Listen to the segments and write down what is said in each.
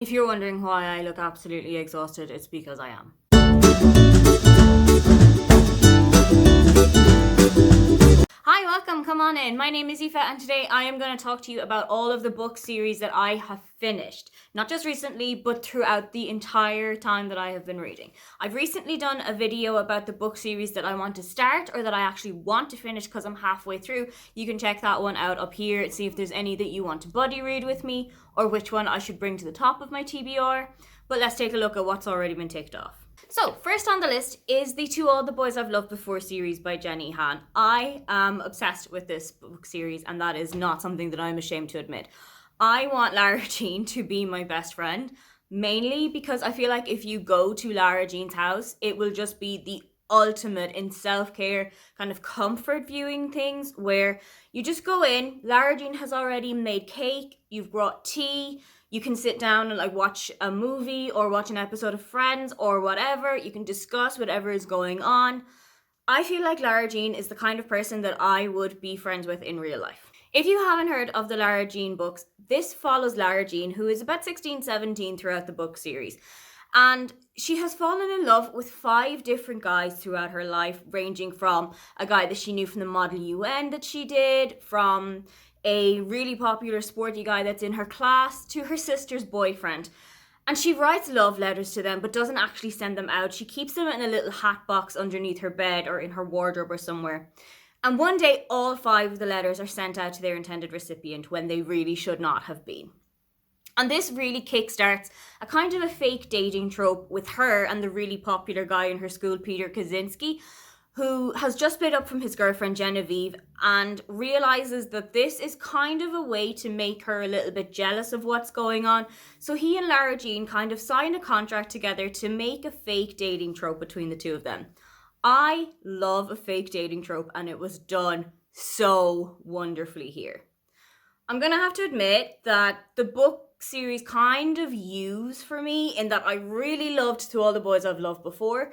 If you're wondering why I look absolutely exhausted, it's because I am. Hi, welcome, come on in. My name is Aoife and today I am going to talk to you about all of the book series that I have finished. Not just recently, but throughout the entire time that I have been reading. I've recently done a video about the book series that I want to start or that I actually want to finish because I'm halfway through. You can check that one out up here and see if there's any that you want to buddy read with me or which one I should bring to the top of my TBR. But let's take a look at what's already been ticked off. So, first on the list is the To All the Boys I've Loved Before series by Jenny Han. I am obsessed with this book series, and that is not something that I'm ashamed to admit. I want Lara Jean to be my best friend, mainly because I feel like if you go to Lara Jean's house, it will just be the ultimate in self-care kind of comfort viewing things where you just go in, Lara Jean has already made cake, you've brought tea, you can sit down and like watch a movie or watch an episode of Friends or whatever. You can discuss whatever is going on. I feel like Lara Jean is the kind of person that I would be friends with in real life. If you haven't heard of the Lara Jean books, this follows Lara Jean, who is about 16, 17 throughout the book series. And she has fallen in love with 5 different guys throughout her life, ranging from a guy that she knew from the Model UN that she did, from a really popular sporty guy that's in her class, to her sister's boyfriend. And she writes love letters to them, but doesn't actually send them out. She keeps them in a little hat box underneath her bed or in her wardrobe or somewhere. And one day, all 5 of the letters are sent out to their intended recipient when they really should not have been. And this really kickstarts a kind of a fake dating trope with her and the really popular guy in her school, Peter Kaczynski, who has just split up from his girlfriend Genevieve and realizes that this is kind of a way to make her a little bit jealous of what's going on. So he and Lara Jean kind of sign a contract together to make a fake dating trope between the two of them. I love a fake dating trope, and it was done so wonderfully here. I'm going to have to admit that the book series kind of used for me in that I really loved To All the Boys I've Loved Before.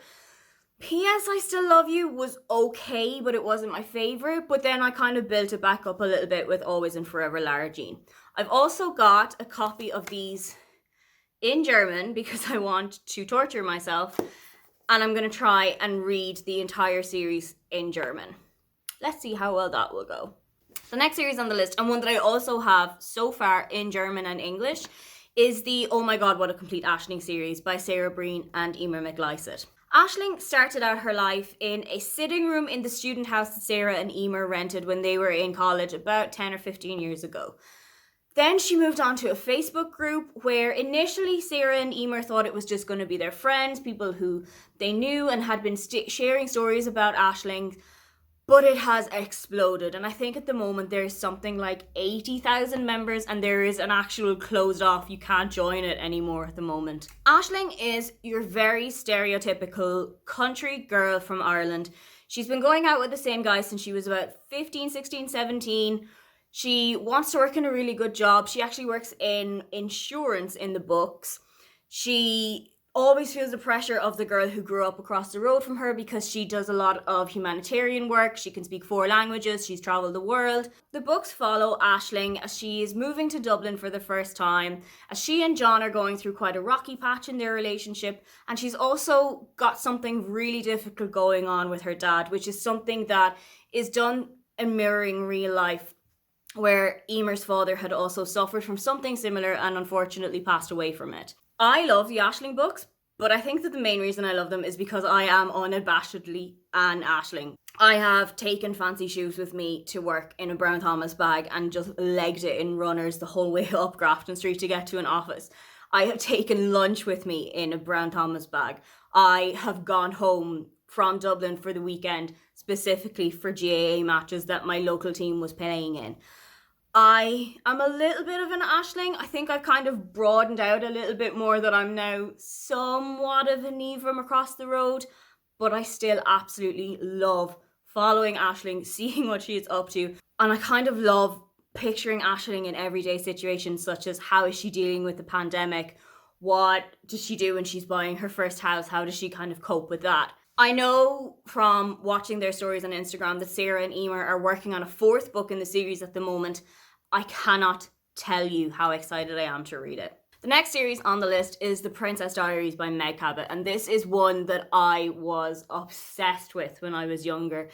P.S. I Still Love You was okay, but it wasn't my favourite. But then I kind of built it back up a little bit with Always and Forever Lara Jean. I've also got a copy of these in German because I want to torture myself. And I'm going to try and read the entire series in German. Let's see how well that will go. The next series on the list, and one that I also have so far in German and English, is the Oh My God, What a Complete Aisling series by Sarah Breen and Emer McLysaght. Aisling started out her life in a sitting room in the student house that Sarah and Emer rented when they were in college about 10 or 15 years ago. Then she moved on to a Facebook group where initially Sarah and Emer thought it was just going to be their friends, people who they knew and had been sharing stories about Aisling. But it has exploded, and I think at the moment there's something like 80,000 members, and there is an actual closed off. You can't join it anymore at the moment. Aisling is your very stereotypical country girl from Ireland. She's been going out with the same guy since she was about 15, 16, 17. She wants to work in a really good job. She actually works in insurance in the books. She always feels the pressure of the girl who grew up across the road from her because she does a lot of humanitarian work. She can speak 4 languages. She's traveled the world. The books follow Aisling as she is moving to Dublin for the first time, as she and John are going through quite a rocky patch in their relationship, and she's also got something really difficult going on with her dad, which is something that is done in mirroring real life, where Emer's father had also suffered from something similar and unfortunately passed away from it. I love the Aisling books, but I think that the main reason I love them is because I am unabashedly an Aisling. I have taken fancy shoes with me to work in a Brown Thomas bag and just legged it in runners the whole way up Grafton Street to get to an office. I have taken lunch with me in a Brown Thomas bag. I have gone home from Dublin for the weekend specifically for GAA matches that my local team was playing in. I am a little bit of an Aisling. I think I've kind of broadened out a little bit more, that I'm now somewhat of an Eve from across the road, but I still absolutely love following Aisling, seeing what she is up to, and I kind of love picturing Aisling in everyday situations, such as how is she dealing with the pandemic? What does she do when she's buying her first house? How does she kind of cope with that? I know from watching their stories on Instagram that Sarah and Emer are working on a 4th book in the series at the moment. I cannot tell you how excited I am to read it. The next series on the list is The Princess Diaries by Meg Cabot, and this is one that I was obsessed with when I was younger.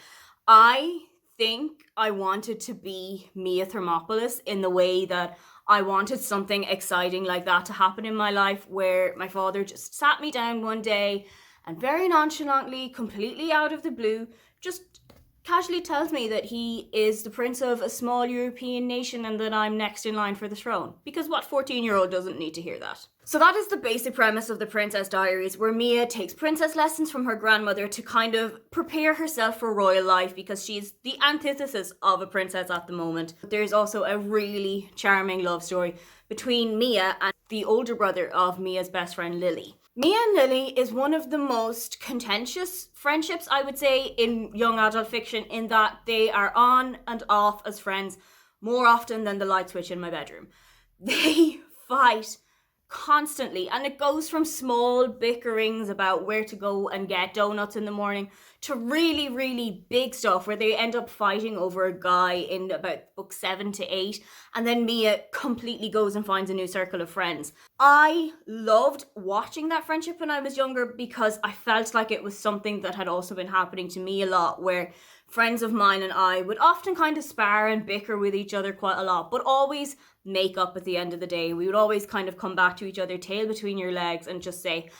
I think I wanted to be Mia Thermopolis in the way that I wanted something exciting like that to happen in my life, where my father just sat me down one day and very nonchalantly, completely out of the blue, just casually tells me that he is the prince of a small European nation and that I'm next in line for the throne. Because what 14-year-old doesn't need to hear that? So that is the basic premise of The Princess Diaries, where Mia takes princess lessons from her grandmother to kind of prepare herself for royal life, because she's the antithesis of a princess at the moment. There's also a really charming love story between Mia and the older brother of Mia's best friend, Lily. Mia and Lily is one of the most contentious friendships, I would say, in young adult fiction, in that they are on and off as friends more often than the light switch in my bedroom. They fight constantly, and it goes from small bickerings about where to go and get donuts in the morning to really, really big stuff where they end up fighting over a guy in about book 7 to 8, and then Mia completely goes and finds a new circle of friends. I loved watching that friendship when I was younger because I felt like it was something that had also been happening to me a lot, where friends of mine and I would often kind of spar and bicker with each other quite a lot, but always make up at the end of the day. We would always kind of come back to each other, tail between your legs, and just say,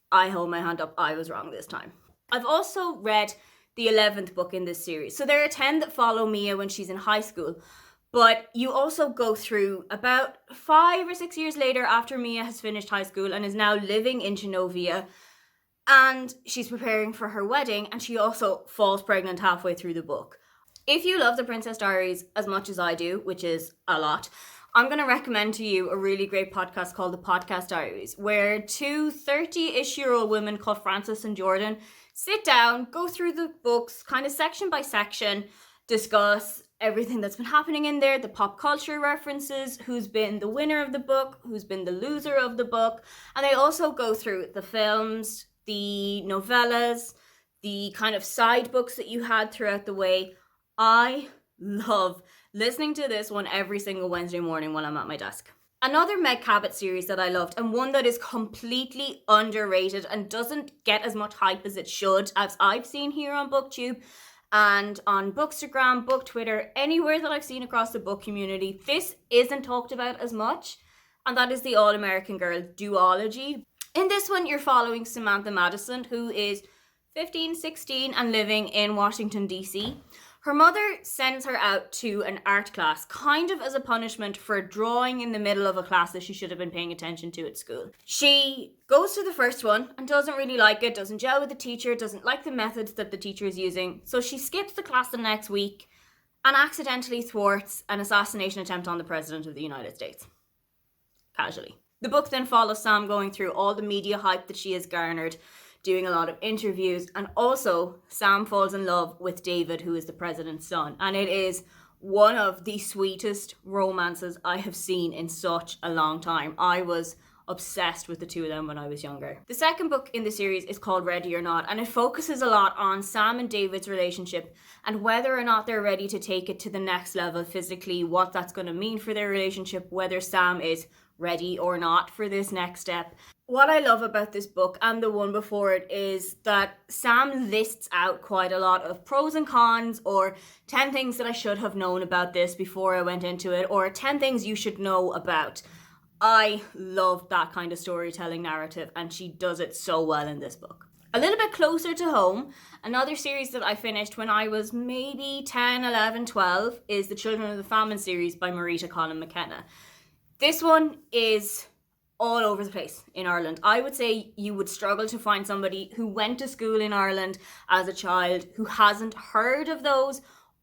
I hold my hand up, I was wrong this time. I've also read the 11th book in this series. So there are 10 that follow Mia when she's in high school, but you also go through about 5 or 6 years later, after Mia has finished high school and is now living in Genovia, and she's preparing for her wedding, and she also falls pregnant halfway through the book. If you love The Princess Diaries as much as I do, which is a lot, I'm going to recommend to you a really great podcast called The Podcast Diaries, where two 30-ish-year-old women called Frances and Jordan sit down, go through the books, kind of section by section, discuss everything that's been happening in there, the pop culture references, who's been the winner of the book, who's been the loser of the book, and they also go through the films, the novellas, the kind of side books that you had throughout the way. I love listening to this one every single Wednesday morning while I'm at my desk. Another Meg Cabot series that I loved, and one that is completely underrated and doesn't get as much hype as it should, as I've seen here on BookTube and on Bookstagram, Book Twitter, anywhere that I've seen across the book community, this isn't talked about as much, and that is the All-American Girl duology. In this one, you're following Samantha Madison, who is 15, 16 and living in Washington, D.C. Her mother sends her out to an art class, kind of as a punishment for drawing in the middle of a class that she should have been paying attention to at school. She goes to the first one and doesn't really like it, doesn't gel with the teacher, doesn't like the methods that the teacher is using, so she skips the class the next week and accidentally thwarts an assassination attempt on the President of the United States. Casually. The book then follows Sam going through all the media hype that she has garnered, doing a lot of interviews, and also Sam falls in love with David, who is the president's son, and it is one of the sweetest romances I have seen in such a long time. I was obsessed with the two of them when I was younger. The second book in the series is called Ready or Not, and it focuses a lot on Sam and David's relationship and whether or not they're ready to take it to the next level physically, what that's going to mean for their relationship, whether Sam is ready or not for this next step. What I love about this book and the one before it is that Sam lists out quite a lot of pros and cons, or 10 things that I should have known about this before I went into it, or 10 things you should know about. I love that kind of storytelling narrative, and she does it so well in this book. A little bit closer to home, another series that I finished when I was maybe 10, 11, 12 is the Children of the Famine series by Marita Collin McKenna. This one is all over the place in Ireland. I would say you would struggle to find somebody who went to school in Ireland as a child who hasn't heard of those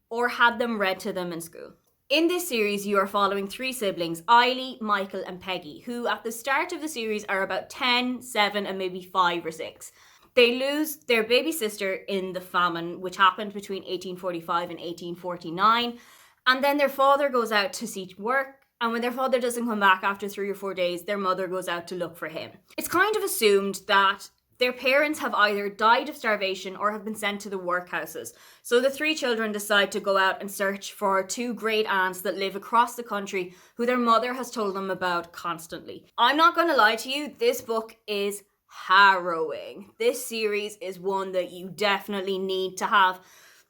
or had them read to them in school. In this series, you are following 3 siblings, Eiley, Michael and Peggy, who at the start of the series are about 10, 7 and maybe 5 or 6. They lose their baby sister in the famine, which happened between 1845 and 1849, and then their father goes out to seek work. And when their father doesn't come back after 3 or 4 days, their mother goes out to look for him. It's kind of assumed that Their parents have either died of starvation or have been sent to the workhouses. So the three children decide to go out and search for two great aunts that live across the country who their mother has told them about constantly. I'm not going to lie to you, this book is harrowing. This series is one that you definitely need to have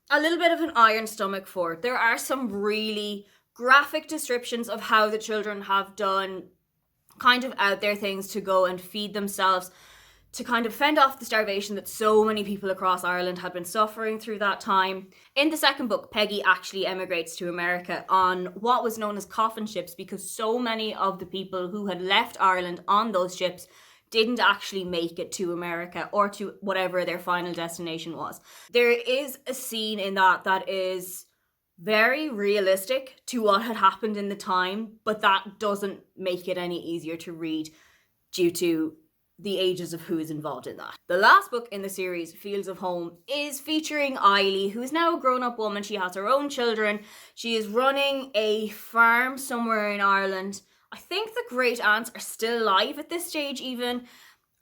a little bit of an iron stomach for. There are some really graphic descriptions of how the children have done kind of out there things to go and feed themselves, to kind of fend off the starvation that so many people across Ireland had been suffering through that time. In the second book, Peggy actually emigrates to America on what was known as coffin ships because so many of the people who had left Ireland on those ships didn't actually make it to America or to whatever their final destination was. There is a scene in that is very realistic to what had happened in the time, but that doesn't make it any easier to read due to the ages of who is involved in that. The last book in the series, Fields of Home, is featuring Eilidh, who is now a grown-up woman. She has her own children. She is running a farm somewhere in Ireland. I think the great aunts are still alive at this stage even.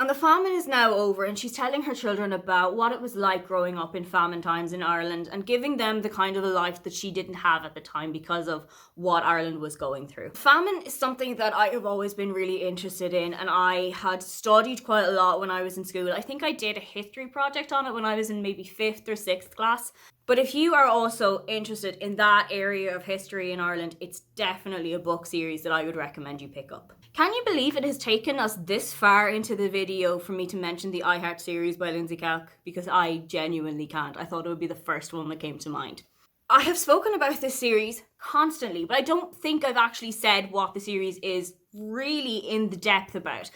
And the famine is now over, and she's telling her children about what it was like growing up in famine times in Ireland and giving them the kind of a life that she didn't have at the time because of what Ireland was going through. Famine is something that I have always been really interested in, and I had studied quite a lot when I was in school. I think I did a history project on it when I was in maybe 5th or 6th class. But if you are also interested in that area of history in Ireland, it's definitely a book series that I would recommend you pick up. Can you believe it has taken us this far into the video for me to mention the I Heart series by Lindsay Kelk? Because I genuinely can't. I thought it would be the first one that came to mind. I have spoken about this series constantly, but I don't think I've actually said what the series is really in the depth about.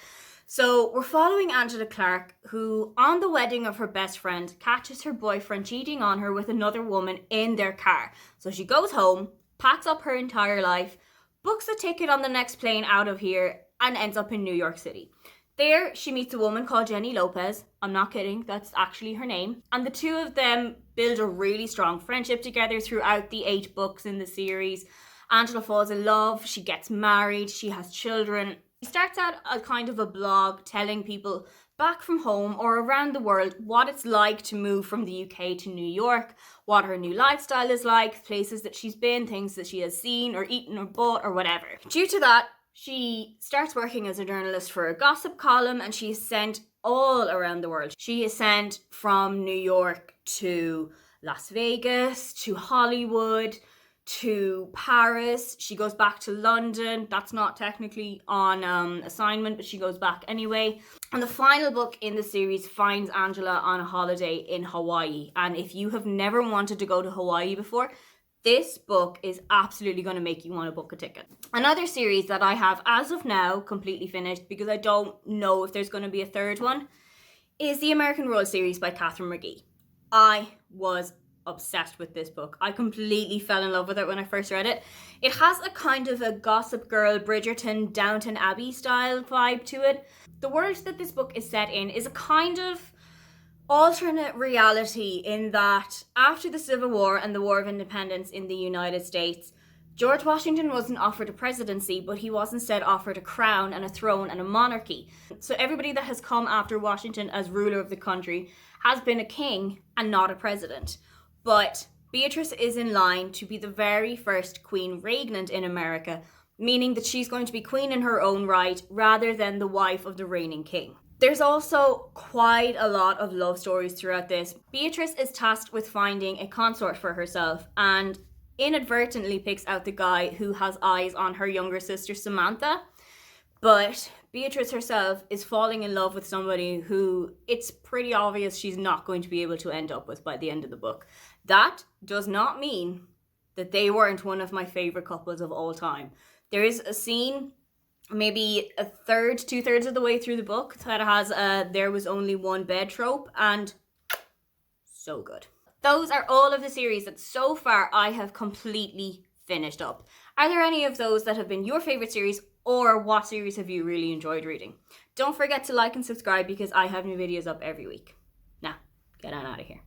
So we're following Angela Clark, who on the wedding of her best friend catches her boyfriend cheating on her with another woman in their car. So she goes home, packs up her entire life, books a ticket on the next plane out of here, and ends up in New York City. There, she meets a woman called Jenny Lopez. I'm not kidding, that's actually her name. And the two of them build a really strong friendship together throughout the 8 books in the series. Angela falls in love, she gets married, she has children. She starts out a kind of a blog telling people back from home or around the world what it's like to move from the UK to New York, what her new lifestyle is like, places that she's been, things that she has seen or eaten or bought or whatever. Due to that, she starts working as a journalist for a gossip column, and she is sent all around the world. She is sent from New York to Las Vegas, to Hollywood, to Paris. She goes back to London. That's not technically on assignment, but she goes back anyway. And the final book in the series finds Angela on a holiday in Hawaii. And if you have never wanted to go to Hawaii before, this book is absolutely going to make you want to book a ticket. Another series that I have, as of now, completely finished because I don't know if there's going to be a third one, is the American Road series by Katharine McGee. I was obsessed with this book. I completely fell in love with it when I first read it. It has a kind of a Gossip Girl, Bridgerton, Downton Abbey style vibe to it. The world that this book is set in is a kind of alternate reality in that after the Civil War and the War of Independence in the United States, George Washington wasn't offered a presidency, but he was instead offered a crown and a throne and a monarchy. So everybody that has come after Washington as ruler of the country has been a king and not a president. But Beatrice is in line to be the very first queen regnant in America, meaning that she's going to be queen in her own right rather than the wife of the reigning king. There's also quite a lot of love stories throughout this. Beatrice is tasked with finding a consort for herself and inadvertently picks out the guy who has eyes on her younger sister Samantha. But Beatrice herself is falling in love with somebody who it's pretty obvious she's not going to be able to end up with by the end of the book. That does not mean that they weren't one of my favorite couples of all time. There is a scene, maybe a third, 2/3 of the way through the book, that has a there was only one bed trope, and so good. Those are all of the series that so far I have completely finished up. Are there any of those that have been your favorite series, or what series have you really enjoyed reading? Don't forget to like and subscribe because I have new videos up every week. Now, get on out of here.